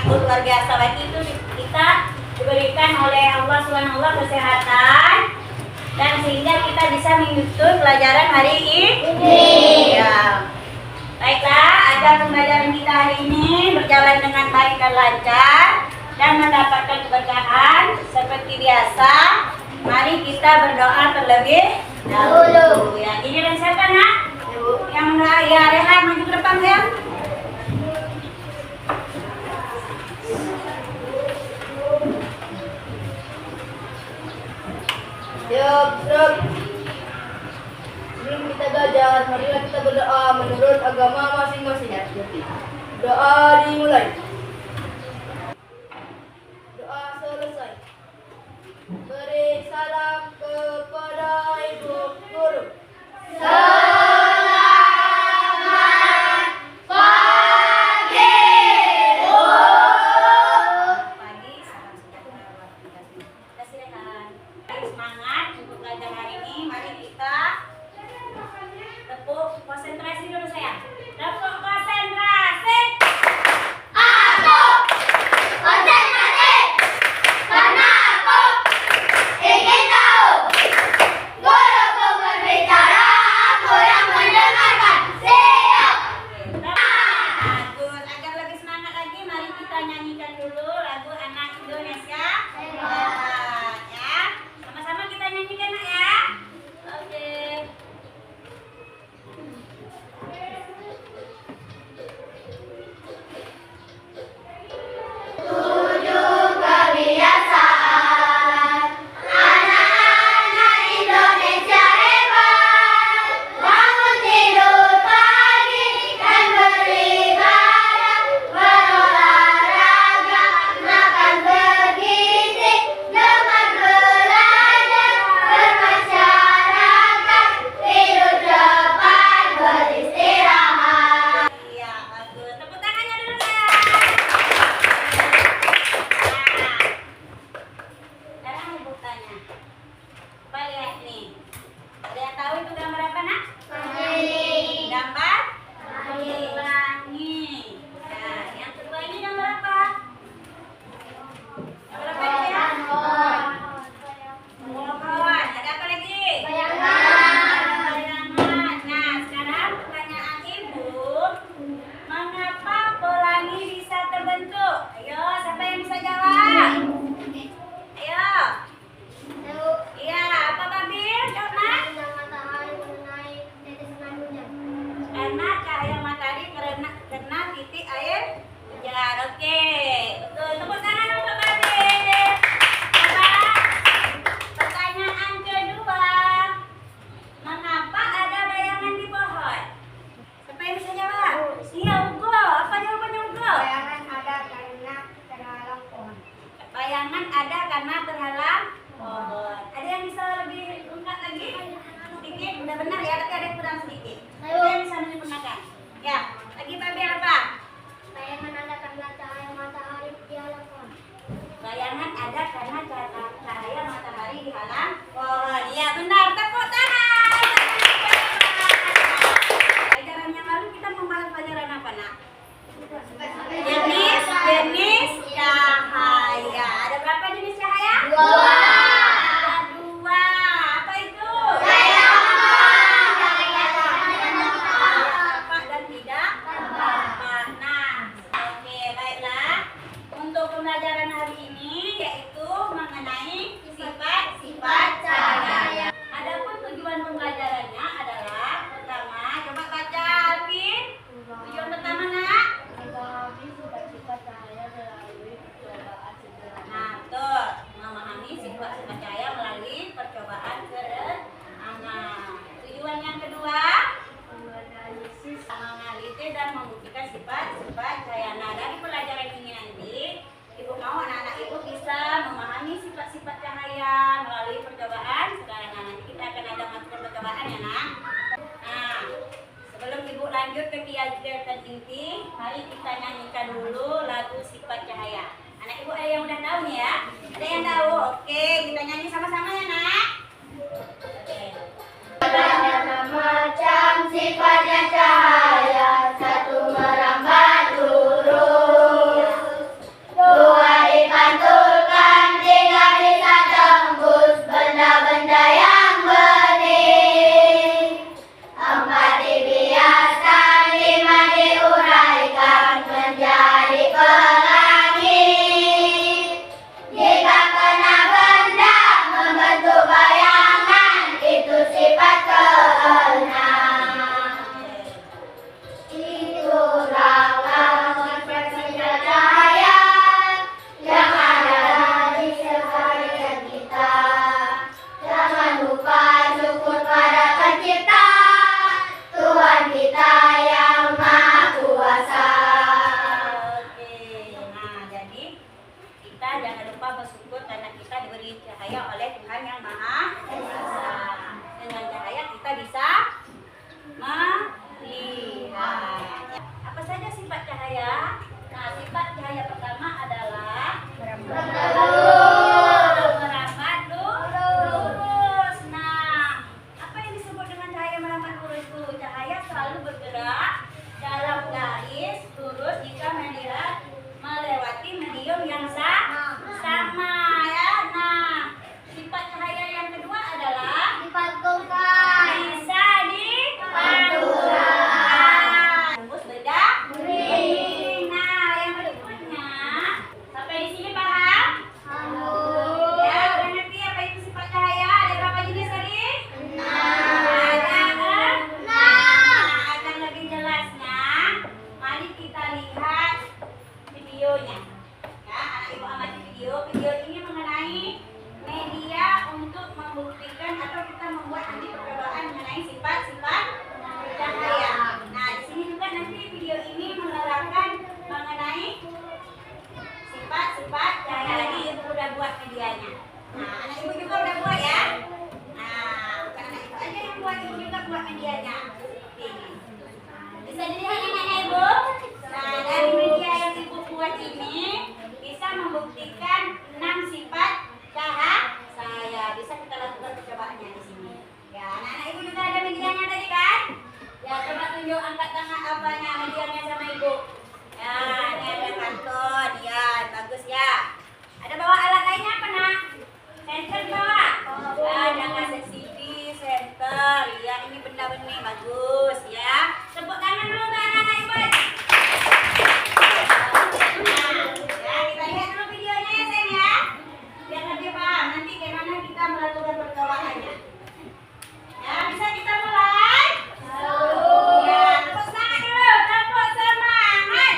luar biasa. Bagi itu kita diberikan oleh Allah SWT kesehatan dan sehingga kita bisa mengikuti pelajaran hari ini. Ya. Baiklah, agar pembelajaran kita hari ini berjalan dengan baik dan lancar dan mendapatkan keberkahan seperti biasa. Mari kita berdoa terlebih dahulu. Ya, ini dan siapa nak? Yang ya Rehan maju ke depan ya. Siap. Sebelum kita belajar, marilah kita berdoa menurut agama masing-masing. Doa dimulai. Doa selesai. Beri salam kepada ibu guru. Konsentrasi dulu sayang. Tepuk konsentrasi. Aku konsentrasi karena aku ingin tahu. Guruku berbicara, aku yang mendengarkan. Siap. Bagus. Agar lebih semangat lagi, mari kita nyanyikan dulu lagu Anak Indonesia Hebat. Ya, sama-sama kita nyanyikan ya. Oke. Bayangan ada karena terhalang pohon. Ada yang bisa lebih lengkap lagi? Sedikit, udah benar ya, tapi ada yang kurang sedikit. Ada yang bisa menyempurnakan? Ya, lagi Babi apa? Bayangan ada karena cahaya matahari dihalang pohon. Bayangan ada karena cahaya matahari dihalang pohon. Iya benar, tepuk tangan. Pelajaran yang lalu kita membahas pelajaran apa nak? Jenis cahaya. Ada berapa jenis cahaya? Dua. Ada dua. Apa itu? Cahaya Tampak dan tidak tampak. Nah, oke baiklah. Untuk pembelajaran hari ini yaitu mengenai sifat-sifat cahaya. Adapun tujuan pembelajarannya adalah pertama, coba baca Alvin. Tujuan pertama nak? Nah, betul. Memahami sifat-sifat cahaya melalui percobaan sederhana. Tujuan yang kedua, menganalisis dan membuktikan sifat-sifat cahaya. Nah, dari pelajaran ini nanti, Ibu mau anak-anak Ibu bisa memahami sifat-sifat cahaya melalui percobaan sederhana. Nanti kita akan ada masukan percobaan ya, nak. Nah, sebelum Ibu lanjut ke kegiatan inti, mari kita nyanyikan dulu lagu sifat cahaya. Anak Ibu ada yang udah tahu nih ya? Ada yang tahu? Oke, kita nyanyi sama-sama ya nak. Oke. Banyak macam sifatnya cahaya, satu merambat lurus, jangan lupa bersyukur karena kita diberi cahaya oleh Tuhan yang Maha Esa. Dengan cahaya kita bisa melihat. Apa saja sifat cahaya? Nah, sifat cahaya pertama adalah merambat lurus. Nah, apa yang disebut dengan cahaya merambat lurus itu? Cahaya selalu bergerak dalam garis lurus jika melihat melewati medium yang sama ya. Nah, sifat cahaya yang kedua adalah Dipadukan. bisa dipadukan. Tembus bedak bening. Nah, yang berikutnya sampai di sini paham? Ya, udah ngerti apa itu sifat cahaya? Ada berapa jenis tadi? Ada akan lebih jelasnya. Mari kita lihat videonya. Ya, anak ibu amati video. Video ini mengenai media untuk membuktikan atau kita membuat nanti percobaan mengenai sifat-sifat cahaya. Nah, di sini juga nanti video ini menerangkan mengenai sifat-sifat cahaya. Tadi ibu udah buat medianya. Nah, anak ibu juga udah buat ya. Nah, bukan anak ibu aja yang buat, ibu juga buat medianya. Seperti ini. Bisa dilihat anak ibu. Nah, dari media yang ibu buat ini bisa membuktikan 6 sifat cahaya. Bisa kita lakukan percobaannya di sini. Ya, anak-anak ibu juga ada medianya tadi kan? Ya, coba tunjuk angkat tangan apanya medianya sama ibu. Ya, ini ada karton. Ya, bagus ya. Ada bawa alat lainnya apa nak? Senter bawa? Ada kaset CD, senter. Ya, ini benda-benda bagus ya. Tepuk tangan dulu untuk anak-anak ibu. Ya, kita lihat dulu videonya ya sayang ya. Biar lebih paham nanti bagaimana kita melakukan percobaannya. Ya, bisa kita mulai? Ya, tepuk semangat dulu. Tepuk semangat.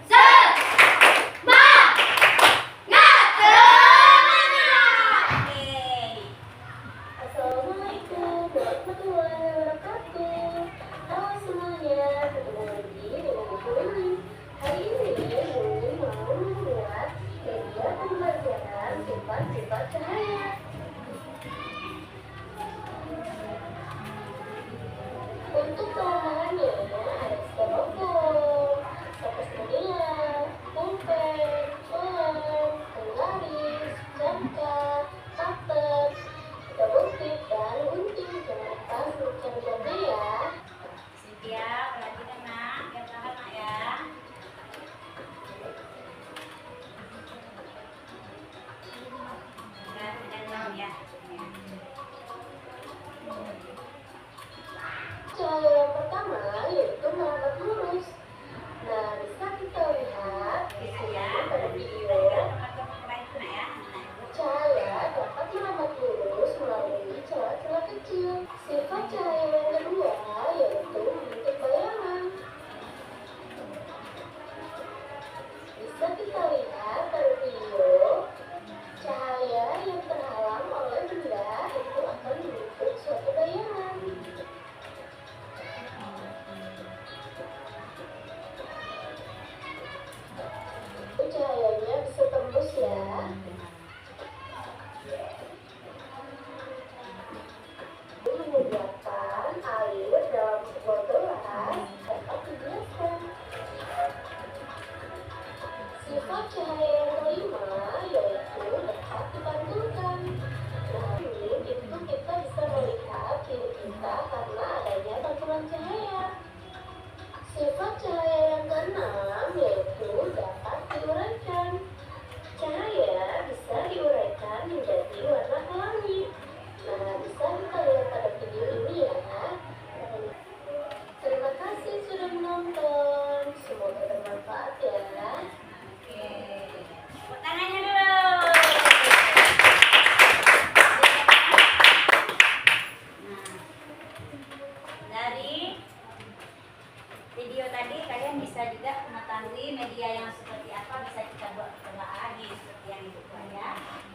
Oke. Assalamualaikum warahmatullahi wabarakatuh. Halo semuanya, ketemu lagi dengan Ibu Lili. Hari ini Lili mau membuat media pembelajaran sifat-sifat cahaya. Untuk bahan-bahannya ada styrofoam, kertas media, pulpen, lem, penggaris, jangka, cutter, double tip, dan gunting. Jangan lupa untuk cari ya. Cynthia, perhatikan nak, biar tahan nak ya. Dan tahu ya. Cahaya yang pertama yaitu merambat lurus. Nah, bisa kita lihat di sini pada video. Cahaya dapat merambat lurus melalui celah-celah kecil. Sifat cahaya yang kedua yaitu membentuk bayangan. Bisa kita lihat pada video. Cahaya yang terhalang oleh benda itu akan membentuk suatu bayangan. Cahayanya bisa tembus ya. Menyediakan air dalam sebuah gelas dapat dijelaskan. Sifat cahaya yang kelima yaitu dapat dipantulkan. Nah, ini itu kita bisa melihat diri kita karena adanya pantulan cahaya. Sifat cahaya yang keenam yaitu dapat diuraikan. Cahaya bisa diuraikan menjadi warna pelangi. Nah, bisa kita lihat pada video ini ya. Terima kasih sudah menonton. Semoga bermanfaat ya. Oke. Tepuk tangannya dulu. Nah, dari video tadi kalian bisa juga mengetahui media yang seperti apa bisa kita buat percobaan nih seperti yang ibu buat ya.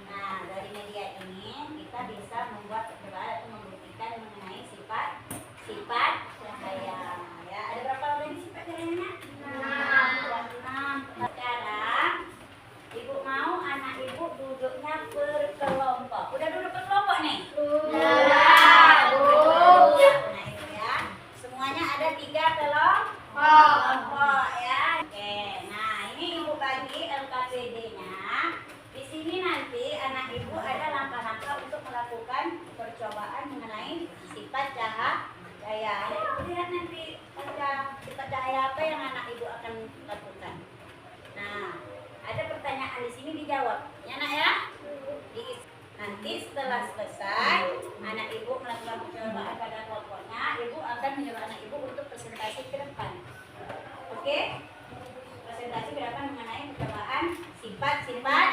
Nah, dari media ini kita bisa membuat percobaan atau membuktikan mengenai sifat cahaya. Ya, ada berapa lagi sifat cahayanya? 6. Sekarang ibu mau lagi LKPD-nya. Di sini nanti anak ibu ada langkah-langkah untuk melakukan percobaan mengenai sifat cahaya. Lihat nanti ada sifat cahaya apa yang anak ibu akan lakukan. Nah, ada pertanyaan di sini dijawab. Ya nak ya? Nanti setelah selesai, anak ibu melakukan percobaan pada kelompoknya, ibu akan menyuruh anak ibu untuk presentasi ke depan. Oke? Presentasi ke depan mengenai percobaan sifat-sifat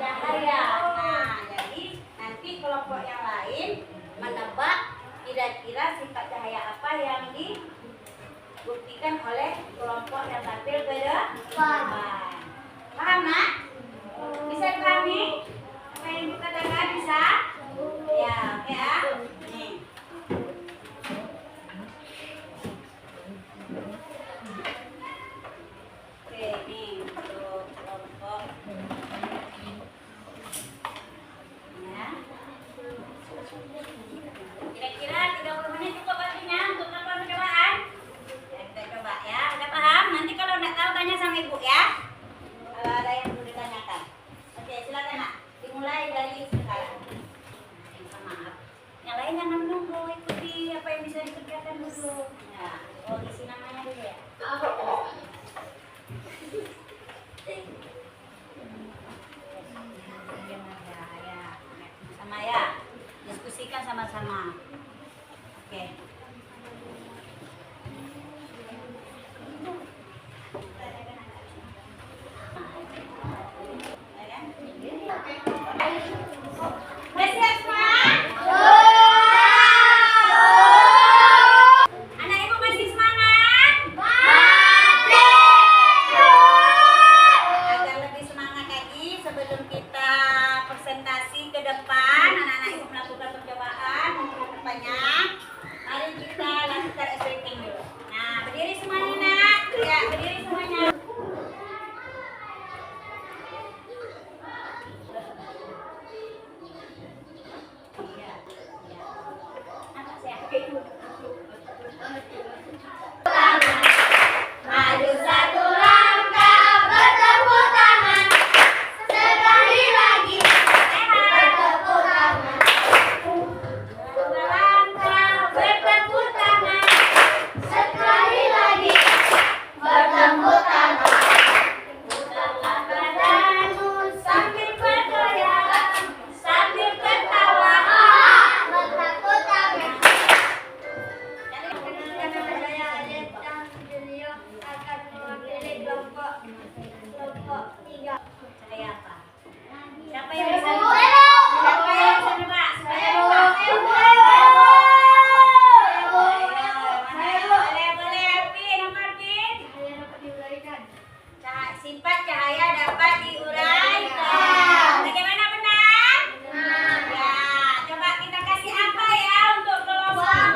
cahaya. Nah, jadi nanti kelompok yang lain menebak kira-kira sifat cahaya apa yang dibuktikan oleh kelompok yang tampil ke depan. Paham nak? Bisa dipahami? Apa yang ibu katakan bisa? Ya, oke ya. Nih. Oke, nih untuk kelompok. Ya. Kira-kira 30 menit cukup waktunya untuk melakukan percobaan? Ya, kita coba ya. Udah paham? Nanti kalau nggak tahu tanya sama ibu ya. Kalau ada yang perlu ditanyakan. Oke, silakan nak. Dimulai dari sekarang. Minta maaf. Yang lain jangan menunggu, ikuti apa yang bisa dikerjakan dulu. Ya, oh isi namanya dulu ya. Sama ya, diskusikan sama-sama. Oke. Udah siap semua? Anak ibu masih semangat? Agar lebih semangat lagi sebelum kita presentasi ke depan, anak-anak ibu melakukan percobaan untuk kedepannya. Mari kita lakukan stretching dulu. Nah, berdiri semuanya nak. Ya, berdiri semuanya. Maju satu langkah, bertepuk tangan. Sekali lagi, bertepuk tangan. Dua langkah, bertepuk tangan. Sekali lagi, bertepuk tangan. Putanglah badanmu sambil bergoyang, sambil tertawa. Bertepuk tangan. Akan mewakili kelompok 3. Saya apa? Siapa yang bisa? Siapa yang bisa nebak? Saya boleh. Pin, nomor pin. Sifat cahaya dapat diuraikan. Bagaimana benar? Ya, coba kita kasih apa ya untuk kelompok?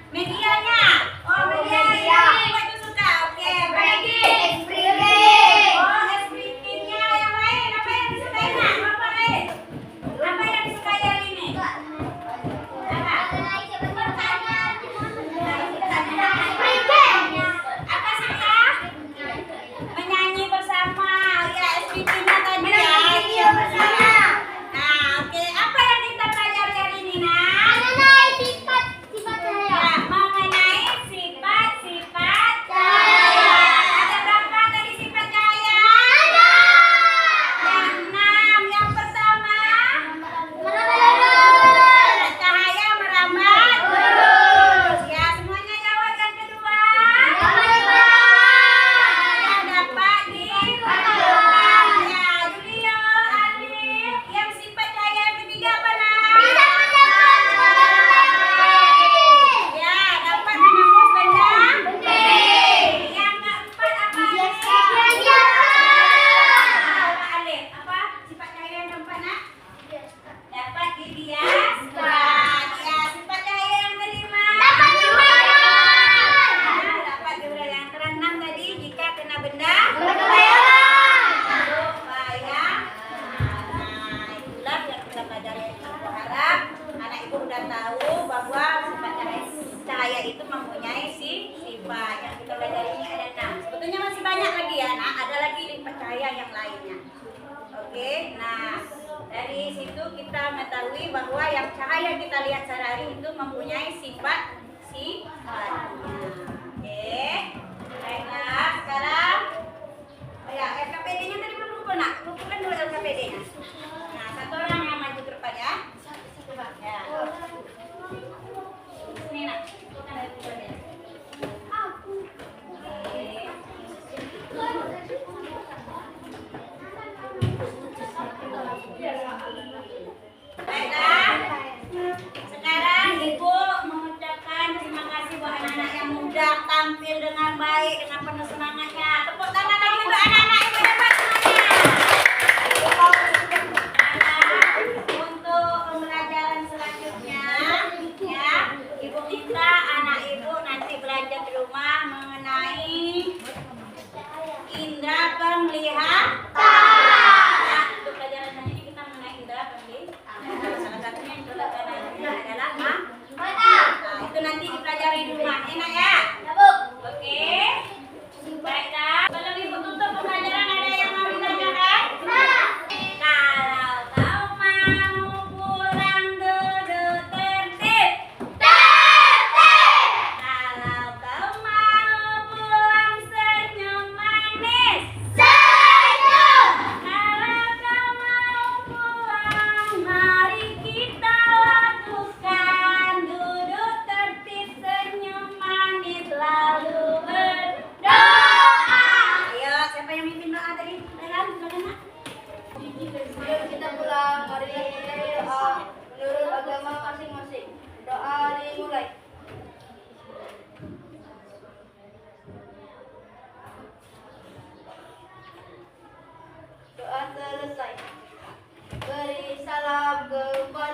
Medianya. ibadah yang lainnya. Oke, nah dari situ kita mengetahui bahwa yang cahaya kita lihat sehari-hari itu mempunyai sifatnya. Oke, baiklah sekarang. Oh ya, LKPD-nya tadi belum lupa nak, lupakan dulu LKPD-nya. Nah, satu orang yang maju ke depan ya. Ya. Sini nak, kita lihat dulu ya. Baiklah, sekarang Ibu mengucapkan terima kasih buat anak-anak yang muda tampil dengan baik, dengan penuh semangatnya. Tepuk tangan lagi untuk anak-anak yang hebat semuanya. Untuk pembelajaran selanjutnya, ya, Ibu minta anak Ibu nanti belajar di rumah mengenai indera penglihatan. Ya, untuk pelajaran selanjutnya kita mengenai indera penglihatan. Salah satunya yang adalah mata. Nah, itu nanti dipelajari di rumah, enak ya? Oke. Baiklah. Kalau Ibu tutup pembelajaran ada yang mau ditanyakan? Kalau kau mau pulang duduk tertib. Kalau kau mau pulang senyum manis. Kalau kau mau pulang, mari kita lakukan duduk tertib, senyum manis, lalu berdoa. Ayo, siapa yang mimpin doa tadi? Silakan, Nak. Sebelum kita pulang, mari kita berdoa menurut agama masing-masing. Doa dimulai. Doa selesai. Beri salam kepada